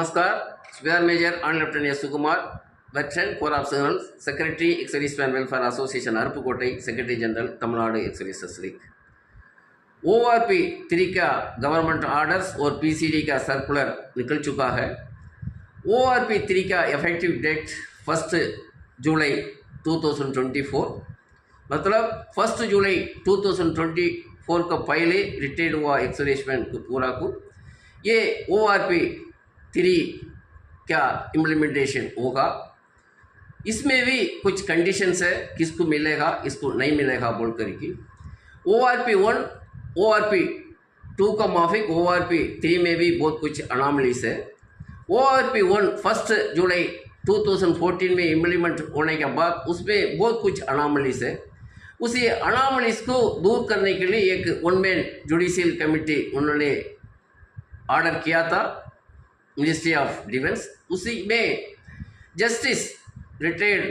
नमस्कार, spare major hon lieutenant S Sukumar, veteran core of general secretary ex man welfare association Aruppukottai, secretary general Tamil Nadu ex league. ORP 3 का government orders और PCD का circular निकल चुका है। ORP 3 का इफेक्टिव डेट 1 जुलाई 2024, मतलब 1 जुलाई 2024 का पहले रिटायर्ड हुआ एक्सर्विसमैन पूरा को ये ORP 3 का इम्प्लीमेंटेशन होगा। इसमें भी कुछ कंडीशंस है, किसको मिलेगा इसको नहीं मिलेगा बोल कर की। ORP 1 ORP 2 का माफिक ORP 3 में भी बहुत कुछ अनामलीस है। ORP 1 1 जुलाई 2014 में इम्प्लीमेंट होने के बाद उसमें बहुत कुछ अनामलीस है। उसी अनामलीस को दूर करने के लिए एक वन मैन जुडिशियल कमेटी उन्होंने ऑर्डर किया था मिनिस्ट्री ऑफ डिफेंस। उसी में justice retired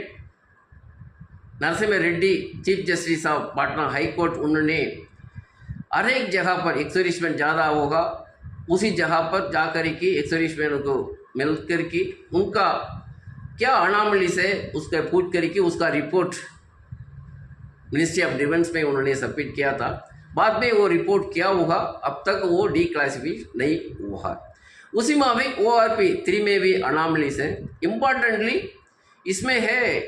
Narasimha Reddy chief justice of Patna high court, उन्होंने हर एक जगह पर एक्सर्विसमैन ज़्यादा होगा उसी जगह पर जाकर के एक्सर्विसमैन को मिलकर के उनका क्या अनामलीस है उसका पूछ करके उसका रिपोर्ट मिनिस्ट्री ऑफ डिफेंस में उन्होंने सबमिट किया था। बाद में वो रिपोर्ट क्या होगा अब तक वो डिक्लासिफाई नहीं हुआ। उसी में ORP 3 में भी अनामलीस है। इम्पॉर्टेंटली इसमें है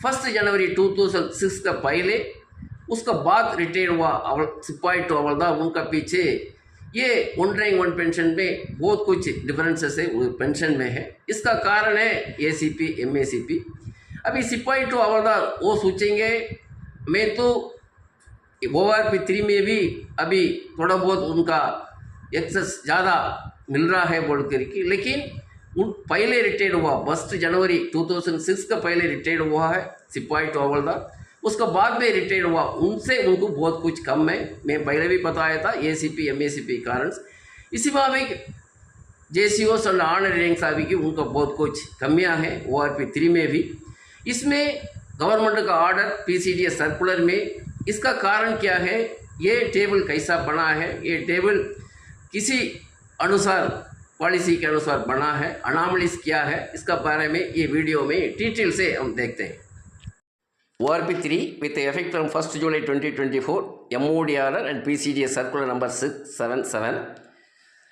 1 जनवरी 2006 का पहले, उसका बाद रिटायर हुआ सिपाही तो हवलदार, उनका पीछे ये 1 रैंक 1 पेंशन में बहुत कुछ डिफरेंसेस है वो पेंशन में है। इसका कारण है ACP MACP। अभी सिपाही तो हवलदार वो सोचेंगे मैं तो ORP 3 में भी अभी थोड़ा बहुत उनका एक्सेस ज़्यादा मिल रहा है बोल कर के, लेकिन उन पहले रिटायर्ड हुआ 1 जनवरी 2006 का पहले रिटायर्ड हुआ है सिपाही तो हवलदार, उसका बाद में रिटायर्ड हुआ उनसे उनको बहुत कुछ कम है। मैं पहले भी बताया था ACP MACP कारण। इसी में JCOs और ऑनरी रैंक्स अभी की उनका बहुत कुछ कमियां हैं ORP 3 में भी। इसमें गवर्नमेंट का ऑर्डर PCD सर्कुलर में इसका कारण क्या है, ये टेबल कैसा बना है, ये टेबल किसी अनुसार पॉलिसी के अनुसार बना है, अनामलीस क्या है इसका बारे में ये वीडियो में डिटेल से हम देखते हैं। ORP 3 with effect from 1 July 2024 MOD order and PCD circular number 677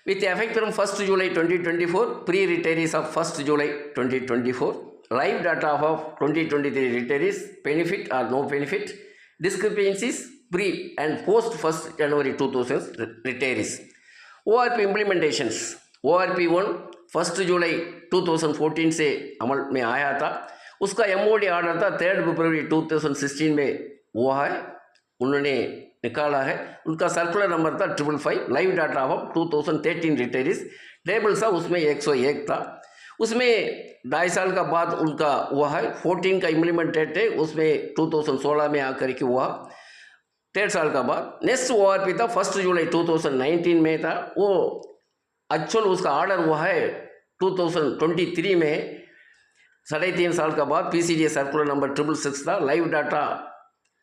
with effect from 1 July 2024 pre-retirees of 1 July 2024 live data of 2023 retirees benefit or no benefit discrepancies pre and post 1 January 2000 retirees। ORP implementations ORP 1 1 July 2014 से अमल में आया था, उसका MOD order था 3 फरवरी 2016 में हुआ है, उन्होंने निकाला है। उनका सर्कुलर नंबर था 555 live data of 2013 retirees table था उसमें 101 था। उसमें 2.5 साल का बाद उनका हुआ है 14 का इम्प्लीमेंटेड है, उसमें 2016 में आकर के हुआ 1.5 साल का बाद। नेक्स्ट ORP था 1 जुलाई 2019 में था, वो एक्चुअल उसका ऑर्डर हुआ है 2023 में 3.5 साल का बाद। PCD सर्कुलर नंबर 666 था, लाइव डाटा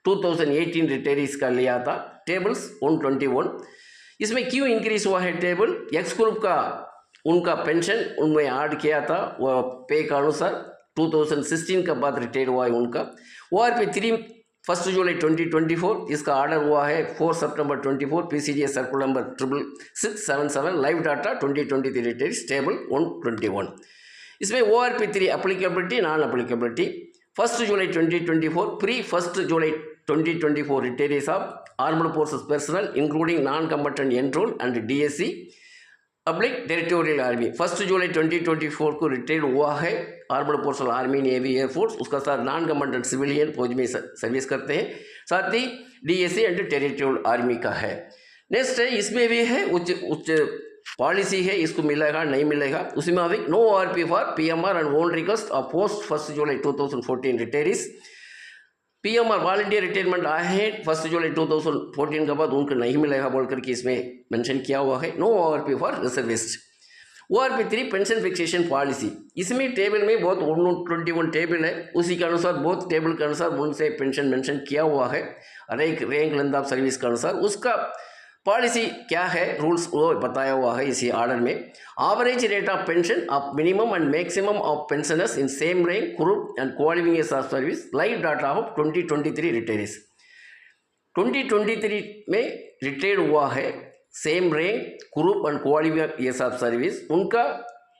2018 रिटायरीज का लिया था, टेबल्स 121। इसमें क्यों इंक्रीज हुआ है टेबल, एक्स ग्रुप का उनका पेंशन उनमें ऐड किया था वह पे का अनुसार 2016 का बाद रिटायर हुआ है उनका। ORP 3 1 जुलाई 2024 इसका ऑर्डर हुआ है 4 सितंबर 24 PCD circular number 677 live data 2023 retirees table 121। इसमें ORP 3 एप्लीकेबिलिटी नॉन एप्लीकेबिलिटी 1 जुलाई 2024 प्री 1 जुलाई 2024 retirees of armed forces personnel including non combatant enrol and DSC public territorial army 1 जुलाई 2024 को रिटायर हुआ है armed forces army navy air force, उसका साथ non कम्बेटेंट civilian फौज में सर्विस करते हैं, साथ ही DSC एंड टेरिटोरियल आर्मी का है। नेक्स्ट है इसमें भी है उच्च पॉलिसी है, इसको मिलेगा नहीं मिलेगा। उसी में अभी no ORP for PMR and own request of post 1 July 2014 retirees. PMR volunteer retirement आए हैं 1 जुलाई 2014 के बाद उनको नहीं मिलेगा बोल करके इसमें मेंशन किया हुआ है। No ORP for reservist. ORP 3 pension fixation policy, इसमें टेबल में बहुत 121 टेबल है, उसी के अनुसार बहुत टेबल के अनुसार उनसे पेंशन मेंशन किया हुआ है, हर एक रैंक लेंथ ऑफ सर्विस के अनुसार। उसका पॉलिसी क्या है, रूल्स वो बताया हुआ है इसी ऑर्डर में। Average rate of pension of minimum and maximum of pensioners in same rank group and qualifying years of service, live data of 2023 retirees. 2023 में रिटायर्ड हुआ है, same rank group and qualified years of service, उनका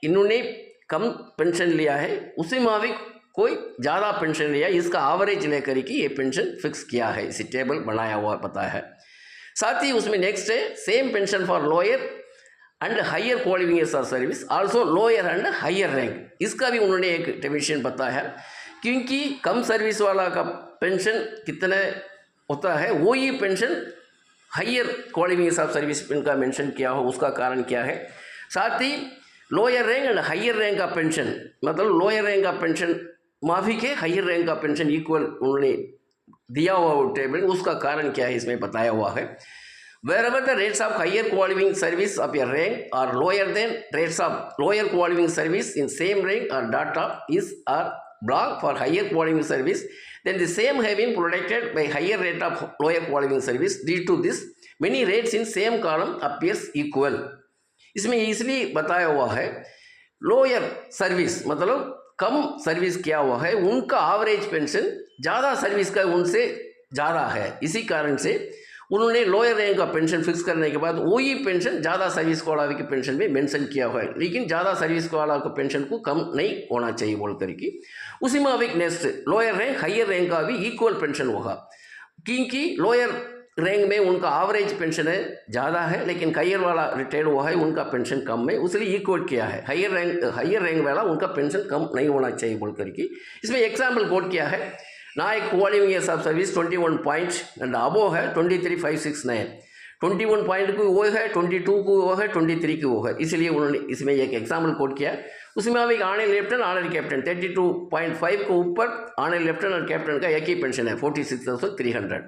इन्होंने कम pension लिया है, उसी मुताबिक कोई ज़्यादा पेंशन लिया, इसका एवरेज लेकर के ये पेंशन फिक्स किया है, इसी टेबल बनाया हुआ पता है। साथ ही उसमें नेक्स्ट है same pension for lower and higher qualifying years of service, also lower and higher rank, इसका भी उन्होंने एक डिविजन बताया है। क्योंकि कम सर्विस वाला का पेंशन कितना होता है, वही pension higher qualification of service इनका मेंशन किया हो, उसका कारण क्या है। साथ ही lower rank and higher rank का पेंशन, मतलब लोअर रैंक का पेंशन माफिक है, हायर रैंक का पेंशन इक्वल उन्होंने दिया हुआ वो टेबल, उसका कारण क्या है इसमें बताया हुआ है। Wherever the rates of higher qualifying service of a rank are lower than rates of lower qualifying service in same rank or data is are blocked for higher qualifying service, then the same have been protected by higher rate of lower qualifying service. Due to this, many rates in same column appears equal. इसमें इसलिए बताया हुआ है lower service मतलब कम service किया हुआ है, उनका एवरेज पेंशन ज़्यादा सर्विस का उनसे ज़्यादा है, इसी कारण से उन्होंने लोअर रैंक का पेंशन फिक्स करने के बाद वही पेंशन ज़्यादा सर्विस वाला के पेंशन में मेंशन किया हुआ है, लेकिन ज़्यादा सर्विस वाला का पेंशन को कम नहीं होना चाहिए बोल करके। उसी में अभी next lower rank higher rank का भी इक्वल पेंशन होगा, क्योंकि लोअर रैंक में उनका एवरेज पेंशन है ज़्यादा है, लेकिन हायर वाला रिटायर्ड हुआ है उनका पेंशन कम है, उसलिए इक्वल किया है। हायर रैंक वाला उनका पेंशन कम नहीं होना चाहिए बोल करके इसमें एग्जाम्पल कोट किया है। ना एक qualifying years of service 21 point and above है 23,569, 21 पॉइंट को वो है, 22 को वो है, 23 की वो है, इसलिए उन्होंने इसमें एक एग्जाम्पल कोट किया। उसमें अब एक ऑनर लेफ्टिनेंट ऑनर कैप्टन 32.5 को ऊपर ऑनर लेफ्टिनेंट और कैप्टन का एक ही पेंशन है 46,300।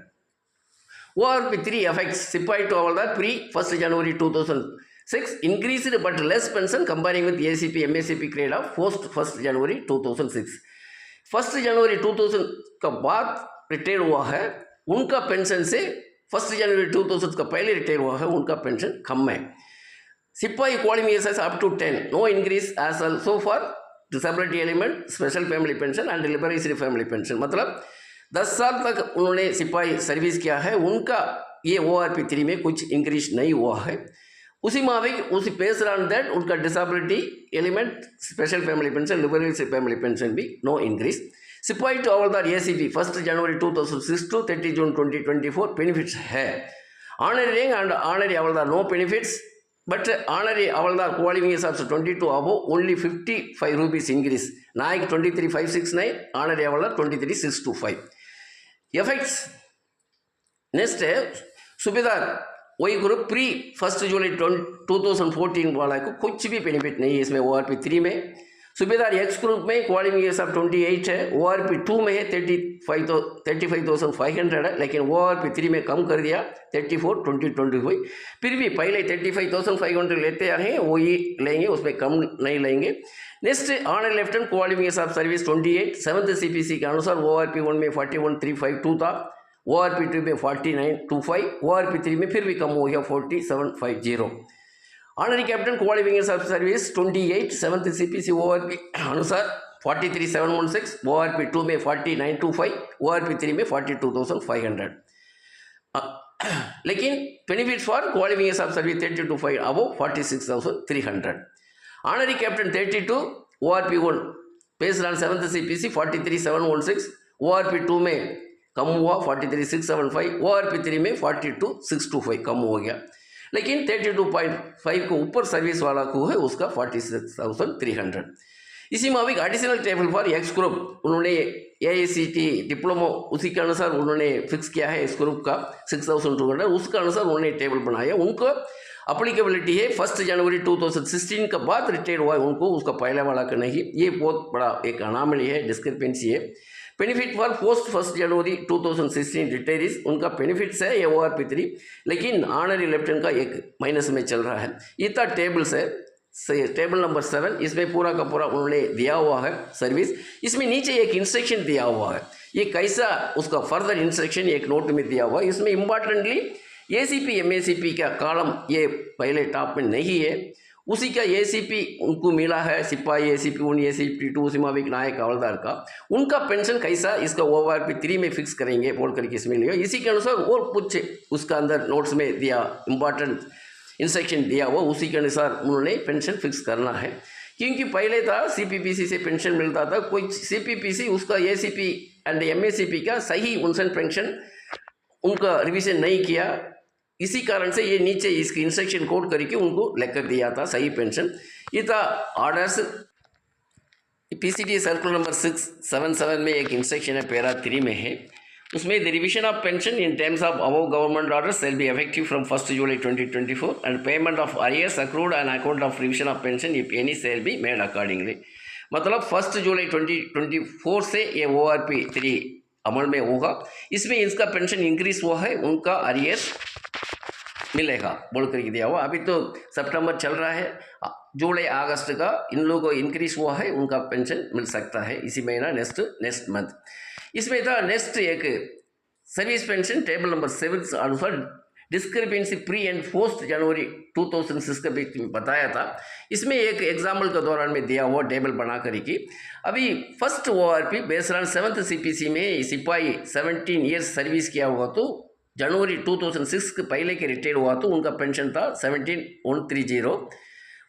ORP3 affects सिपाही to hawaldar pre 1st January 2006 increased but less pension comparing with ACP MACP grade of post 1st January 2006। 1st जनवरी 2000 का बाद रिटायर हुआ है, उनका पेंशन से 1st जनवरी 2000 का पहले रिटायर हुआ है उनका पेंशन कम है। सिपाही qualifications up to 10 no increase as also for disability element special family pension and liberalised family pension, मतलब 10 साल तक उन्होंने सिपाही सर्विस किया है, उनका ये ORP3 में कुछ इंक्रीज नहीं हुआ है। उसी मुताबिक उसी बेस्ड ऑन दैट उनका disability element special family pension liberalised family pension भी नो इंक्रीज। सिपाही टू हवलदार ACP 1st जनवरी 2006 to 30 जून 2024 बेनिफिट्स है। Honorary rank and honorary havildar no benefits, but honorary havildar qualifying years of 22 above only 55 rupees increase, naik 23,569, honorary havildar 23,625। Effects next है सूबेदार वही group pre 1st जुलाई 2014 वाला को कुछ भी बेनिफिट नहीं है इसमें ORP3 में। सूबेदार एक्स ग्रुप में क्वालिफाइंग ईयर्स ऑफ 28 है, ORP2 में है 35,500 है, लेकिन ORP3 में कम कर दिया 34,2025। फिर भी पहले 35,500 लेते आ रहे हैं, वही लेंगे, उसमें कम नहीं लेंगे। Next honour lieutenant qualifying years of service 28, 7th CPC के अनुसार ORP1 में 41,352 था, ORP2 में 49,25, ORP3 में फिर भी कम हो गया 47,50। Honorary captain qualifying years of service 28, 7th CPC ORP अनुसार 43,716, ORP2 में 49,25, ORP3 में 42,500। लेकिन benefits for qualifying years of service 32.5 above 46,300। Honorary captain 32, ORP1 based on 7th CPC 43,716, ORP2 में कम हुआ 43,675, ORP3 में 42,625 कम हो गया, लेकिन 32.5 को ऊपर सर्विस वाला को है उसका 46,300। इसी मुताबिक additional table for x group उन्होंने AICT डिप्लोमा उसी के अनुसार उन्होंने फिक्स किया है, एक्स ग्रुप का 6,200, उसका अनुसार उन्होंने टेबल बनाया। उनको अप्लीकेबिलिटी है 1st जनवरी 2016 का बाद रिटायर हुआ है उनको, उसका पहले वाला का नहीं। ये बहुत बड़ा एक अनामली है, डिस्क्रिपेंसी है। Benefit for post 1st January 2016 retirees उनका बेनिफिट्स है ये ORP3, लेकिन ऑनरी लेफ्टिनेंट का एक माइनस में चल रहा है। इतना टेबल्स है, टेबल नंबर 7, इसमें पूरा का पूरा उन्होंने दिया हुआ है सर्विस। इसमें नीचे एक इंस्ट्रक्शन दिया हुआ है, ये कैसा उसका फर्दर इंस्ट्रक्शन एक नोट में दिया हुआ है। इसमें इम्पॉर्टेंटली एसीपी एमएसीपी का कॉलम ये पहले टॉप में नहीं है, उसी का एसीपी उनको मिला है, सिपाही एसीपी 1 एसीपी 2 सीमाविक नायक हवलदार का, उनका पेंशन कैसा इसका ओआरपी 3 में फिक्स करेंगे बोल करके इसमें लिया। इसी के अनुसार और कुछ उसका अंदर नोट्स में दिया, इंपॉर्टेंट इंस्ट्रक्शन दिया हुआ, उसी के अनुसार उन्होंने पेंशन फिक्स करना है। क्योंकि पहले था सीपीपीसी से पेंशन मिलता था, कोई सीपीपीसी उसका एसीपी एंड एमएसीपी का सही उनसे पेंशन उनका रिवीजन नहीं किया, इसी कारण से ये नीचे इसकी इंस्ट्रक्शन कोड करके उनको लेकर दिया था सही पेंशन। ये था ऑर्डर्स। पीसीडी सर्कुलर नंबर 677 में एक इंस्ट्रक्शन है, पैरा 3 में है, उसमें the revision of pension in terms of above government orders shall be effective from 1 जुलाई 2024 and payment of arrears accrued on account of revision of pension if any shall be made accordingly. मतलब 1 जुलाई 2024 से ये ORP 3 अमल में होगा। इसमें इसका pension increase हुआ है, उनका अरियर्स मिलेगा बोल करके दिया हुआ। अभी तो सितंबर चल रहा है, जुलाई अगस्त का इन लोगों को इंक्रीज हुआ है, उनका पेंशन मिल सकता है इसी महीना नेक्स्ट मंथ। इसमें था नेक्स्ट एक सर्विस पेंशन टेबल नंबर 7 अनुसार डिस्क्रिपेंसी प्री एंड पोस्ट जनवरी 2006 के बीच में बताया था। इसमें एक एग्जाम्पल के दौरान में दिया हुआ टेबल बना करके अभी first ORP based on 7th CPC में सिपाही 17 ईयर्स सर्विस किया हुआ तो जनवरी 2006 के पहले के रिटायर हुआ तो उनका पेंशन था 17,130।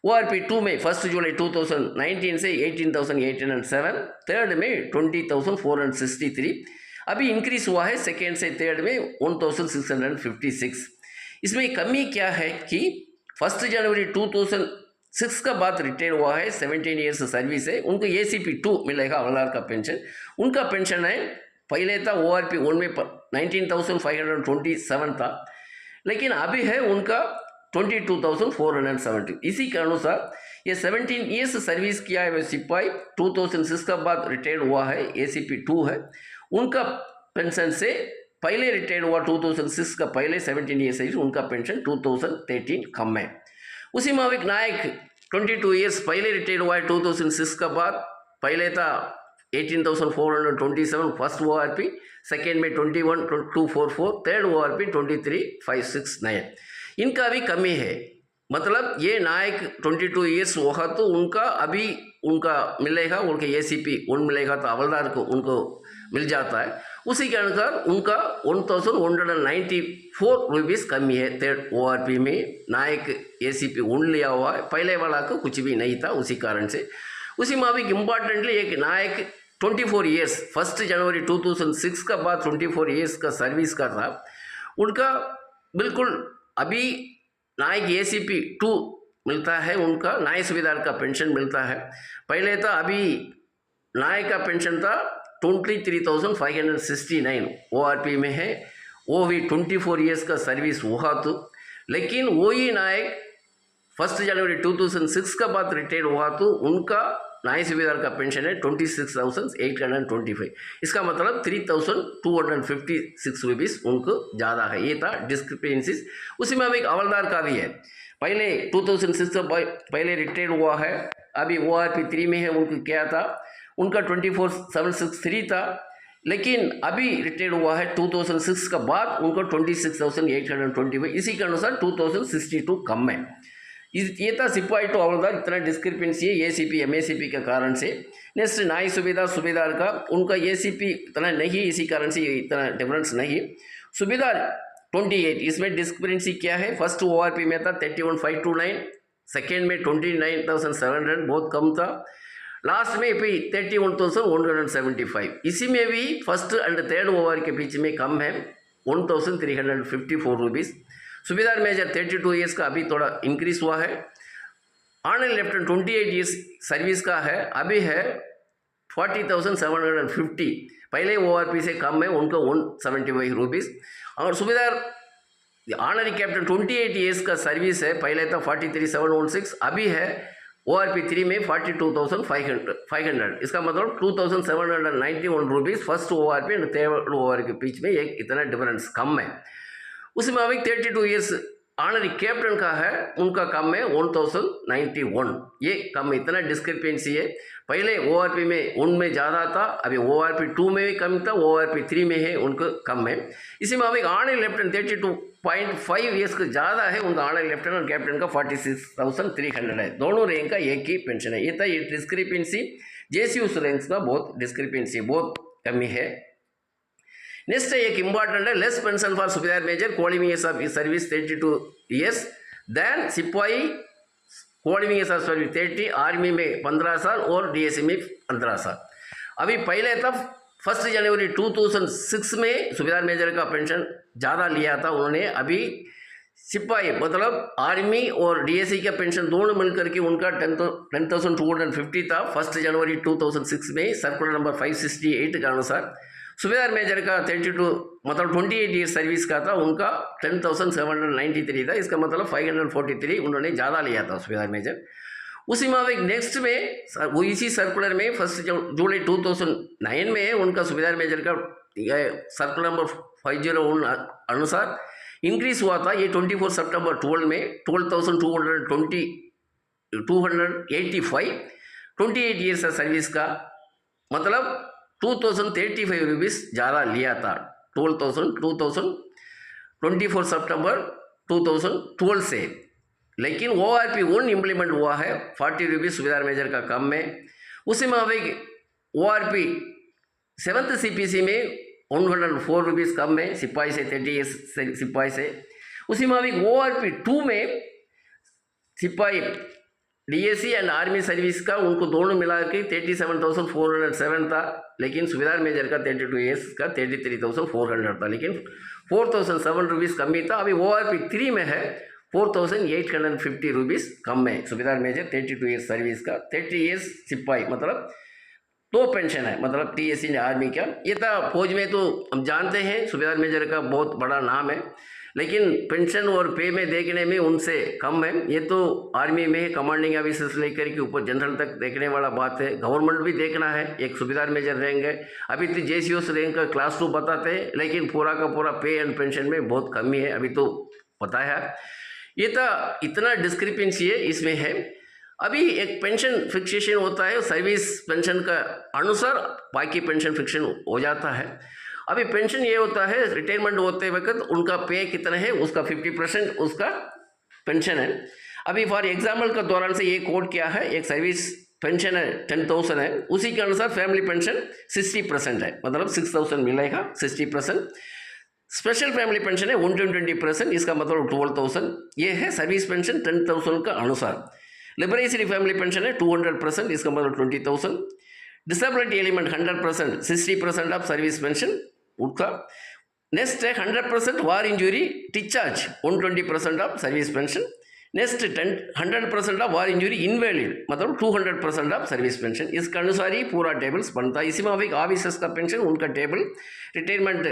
ORP 2 में 1 जुलाई 2019 से 18,807, थर्ड में 20,463। अभी इंक्रीज हुआ है सेकेंड से थर्ड में 1,656। इसमें कमी क्या है कि 1 जनवरी 2006 का बाद रिटायर हुआ है, 17 ईयर्स सर्विस है, उनको ACP 2 मिलेगा हवलदार का पेंशन। उनका पेंशन है पहले था ORP 1 में 19,527 था, लेकिन अभी है उनका 22,470। इसी के अनुसार ये 17 ईयर्स सर्विस किया है सिपाही 2006 का बाद रिटायर हुआ है, ACP 2 है, उनका पेंशन से पहले रिटायर हुआ 2006 का पहले 17 ईयर्स सर्विस, उनका पेंशन 2013 कम है। उसी माविक नायक 22 ईयर्स पहले रिटायर हुआ है 2006 का बाद, पहले था 18,427 फर्स्ट ORP, सेकेंड में 21,244, थर्ड ORP 23,569। इनका भी कमी है, मतलब ये नायक 22 ईयर्स होगा तो उनका अभी उनका मिलेगा, उनके ACP 1 मिलेगा तो हवलदार को उनको मिल जाता है। उसी के अनुसार उनका 1,194 रुपीज़ कमी है थर्ड ORP में। नायक ACP 1 लिया हुआ है, पहले वाला को कुछ भी नहीं था, उसी कारण से। उसी माविक इम्पॉर्टेंटली एक नायक 24 ईयर्स 1 जनवरी 2006 का बाद 24 ईयर्स का सर्विस का था, उनका बिल्कुल अभी नायक ACP 2 मिलता है, उनका नायक सुबेदार का पेंशन मिलता है। पहले था अभी नायक का पेंशन था 23,569 ORP में है, वो भी 24 ईयर्स का सर्विस हुआ तो, लेकिन वही नायक 1 जनवरी 2006 का बाद रिटायर हुआ तो उनका नायक सुबेदार का पेंशन है 26,825। इसका मतलब 3,256 रुपीज़ उनको ज़्यादा है, ये था डिस्क्रिपेंसीज। उसी में अब एक हवलदार का भी है, पहले 2006 का पहले रिटायर हुआ है, अभी ORP 3 में है, उनको क्या था, उनका 24,763 था, लेकिन अभी रिटायर हुआ है 2006 का बाद उनको 26,825। इसी के अनुसार 2,062 कम है। ये था सिपाही टू हवलदार, इतना डिस्क्रिपेंसी है ACP MACP के कारण से। नेक्स्ट नायक सुबेदार का उनका ACP इतना नहीं, इसी कारण से इतना डिफरेंस नहीं। सुबेदार 28, इसमें डिस्क्रिपेंसी क्या है, फर्स्ट ORP में था 31,529, सेकेंड में 29,700, बहुत कम था, लास्ट में भी 31,175। इसी में भी फर्स्ट एंड थर्ड ORP के बीच में कम है 1,354 रुपीज़। सुबेदार मेजर 32 ईयर्स का अभी थोड़ा इंक्रीज हुआ है। ऑनर लेफ्टिनेंट 28 ईयर्स सर्विस का है, अभी है 40,750, पहले ORP से कम है, उनको 175 रुपीज़। और सुबेदार ऑनरी कैप्टन 28 ईयर्स का सर्विस है, पहले था 43,716, अभी है ORP 3 में 42,500। इसका मतलब 2,791 rupees first ORP and third ORP के बीच में एक इतना डिफरेंस कम है। उसी में 32 ईयर्स ऑनरी कैप्टन का है उनका कम है 1091, ये कम, इतना डिस्क्रिपेंसी है। पहले ओआरपी में उनमें ज़्यादा था, अभी ओआरपी 2 में भी कम था, ओआरपी 3 में है उनको कम है। इसी में अभी ऑनरी लेफ्टिनेंट 32.5 ईयर्स का ज़्यादा है उनका, ऑनरी लेफ्टिनेंट और कैप्टन का 46,300 है, दोनों रैंक का एक ही पेंशन है। ये था ये डिस्क्रिपेंसी, जेसीयूस रैंक्स का बहुत डिस्क्रिपेंसी, बहुत कमी है। नेक्स्ट एक इंपॉर्टेंट है, less pension for subedar major qualifying years of service 32 years than सिपाही qualifying years of service 30, army में 15 साल और डीएससी में 15 साल। अभी पहले था 1 जनवरी 2006 में सुबेदार मेजर का पेंशन ज़्यादा लिया था उन्होंने। अभी सिपाही मतलब आर्मी और डीएससी का पेंशन दोनों मिलकर के उनका 10,250 था 1 जनवरी 2006 में सर्कुलर नंबर 568 के अनुसार। सुबेदार मेजर का 32 मतलब 28 ईयर सर्विस का था उनका 10,793 था, इसका मतलब 543 उन्होंने ज़्यादा लिया था सुबेदार मेजर। उसी में नेक्स्ट में वो इसी सर्कुलर में 1 जुलाई 2009 में उनका सुबेदार मेजर का सर्कुलर नंबर 501 अनुसार इंक्रीज हुआ था। ये 24 सितंबर 12 में 12,285 28 ईयर्स सर्विस का मतलब 2,035 रुपीज़ ज़्यादा लिया था 24 सितंबर 2012 से। लेकिन ORP 1 इम्प्लीमेंट हुआ है 40 रुपीज़ सुबेदार मेजर का कम में। उसी में अभी ORP 7th CPC में 104 रुपीज़ कम में सिपाही से 30 ईयर्स सिपाही से। उसी में अभी ORP 2 में सिपाही डीएससी एंड आर्मी सर्विस का उनको दोनों मिला के 37,407 था, लेकिन सुबेदार मेजर का 32 ईयर्स का 33,400 था, लेकिन 4,007 रुपीज़ कमी था। अभी ORP 3 में है 4,850 रुपीज़ कम में सुबेदार मेजर 32 ईयर्स सर्विस का। 30 ईयर्स सिपाही मतलब 2 पेंशन है, मतलब टीएससी आर्मी का। ये था फौज में तो हम जानते हैं सुबेदार मेजर का बहुत बड़ा नाम है, लेकिन पेंशन और पे में देखने में उनसे कम है। ये तो आर्मी में कमांडिंग ऑफिसर्स लेकर के ऊपर जनरल तक देखने वाला बात है। गवर्नमेंट भी देखना है, एक सुबेदार मेजर रैंक है। अभी तो जेसीओस रैंक का क्लास 2 बताते हैं, लेकिन पूरा का पूरा पे एंड पेंशन में बहुत कमी है, अभी तो पता है। ये तो इतना डिस्क्रिपेंसी है इसमें है। अभी एक पेंशन फिक्सेशन होता है सर्विस पेंशन का अनुसार, बाकी पेंशन फिक्सेशन हो जाता है। अभी पेंशन ये होता है रिटायरमेंट होते वक्त उनका पे कितना है उसका 50% उसका पेंशन है। अभी फॉर एग्जाम्पल का दौरान से ये कोड क्या है, एक सर्विस पेंशन है 10,000 है, उसी के अनुसार फैमिली पेंशन 60% है, मतलब 6,000 मिलेगा 60%। स्पेशल फैमिली पेंशन है 120%, इसका मतलब 12,000। ये है सर्विस पेंशन 10,000 का अनुसार। लिबरेटरी फैमिली पेंशन है 200%, इसका मतलब 20,000। Disability element 100%, 60% of service pension उनका। नेक्स्ट है 100% war injury discharge 120% of service pension. Next 100% of war injury invalid मतलब 200% ऑफ सर्विस पेंशन। इसके अनुसार ही पूरा टेबल्स बनता है। इसी में एक ऑफिसर्स का पेंशन उनका टेबल रिटायरमेंट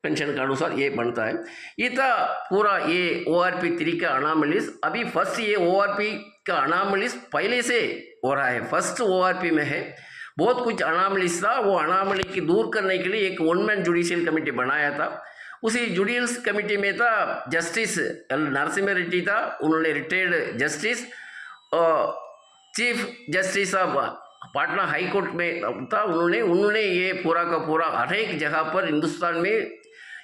पेंशन के अनुसार ये बनता है। ये था पूरा ये ORP 3 का अनामलीज। अभी फर्स्ट ये ORP का अनामलीज पहले से हो रहा है, फर्स्ट ORP में है। बहुत कुछ अनामलीज था, वो अनामली की दूर करने के लिए एक 1 मैन जुडिशियल कमेटी बनाया था। उसी जुडिशियल कमेटी में था जस्टिस नरसिम्हा रेड्डी था, उन्होंने retired justice, chief justice of Patna high court में था, उन्होंने ये पूरा का पूरा हर एक जगह पर हिंदुस्तान में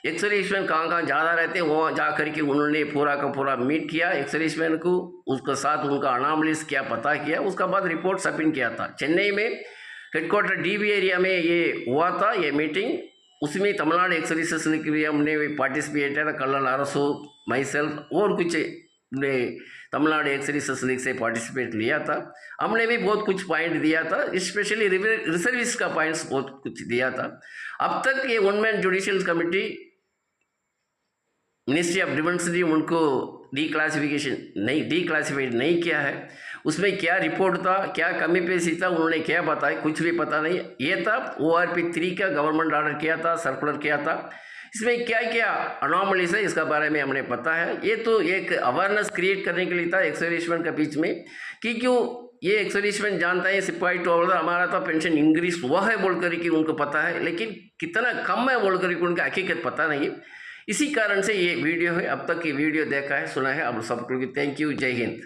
एक्स-सर्विसमैन कहाँ ज़्यादा रहते हैं वहाँ जा कर के उन्होंने पूरा का पूरा मीट किया एक्स-सर्विसमैन को, उसके साथ उनका अनामलीज क्या पता किया, उसका बाद रिपोर्ट सबमिट किया था। चेन्नई में हेडक्वार्टर DB एरिया में ये हुआ था ये मीटिंग, उसमें तमिलनाडु एक्स-सर्विसेस की भी हमने पार्टिसिपेट किया था, कर्नल RSO माई सेल्फ और कुछ ने तमिलनाडु एक्स-सर्विसेस लीग से पार्टिसिपेट लिया था। हमने भी बहुत कुछ पॉइंट दिया था, स्पेशली रिजर्विस्ट का पॉइंट्स बहुत कुछ दिया था। अब तक ये 1 man judicial committee ministry of defence ने उनको डिक्लासिफाइड नहीं किया है। उसमें क्या रिपोर्ट था, क्या कमी पेशी था, उन्होंने क्या बताया, कुछ भी पता नहीं। ये था ORP 3 का गवर्नमेंट ऑर्डर किया था, सर्कुलर किया था, इसमें क्या क्या अनॉमलीज है इसका बारे में हमने पता है। ये तो एक अवेयरनेस क्रिएट करने के लिए था एक्स-सर्विसमैन के बीच में कि क्यों ये एक्स-सर्विसमैन जानता है सिपाही तो हमारा तो पेंशन इंक्रीज हुआ है बोल कर कि उनको पता है, लेकिन कितना कम है बोल कर उनका हकीकत पता नहीं। इसी कारण से ये वीडियो है। अब तक ये वीडियो देखा है, सुना है, आप सबको थैंक यू, जय हिंद।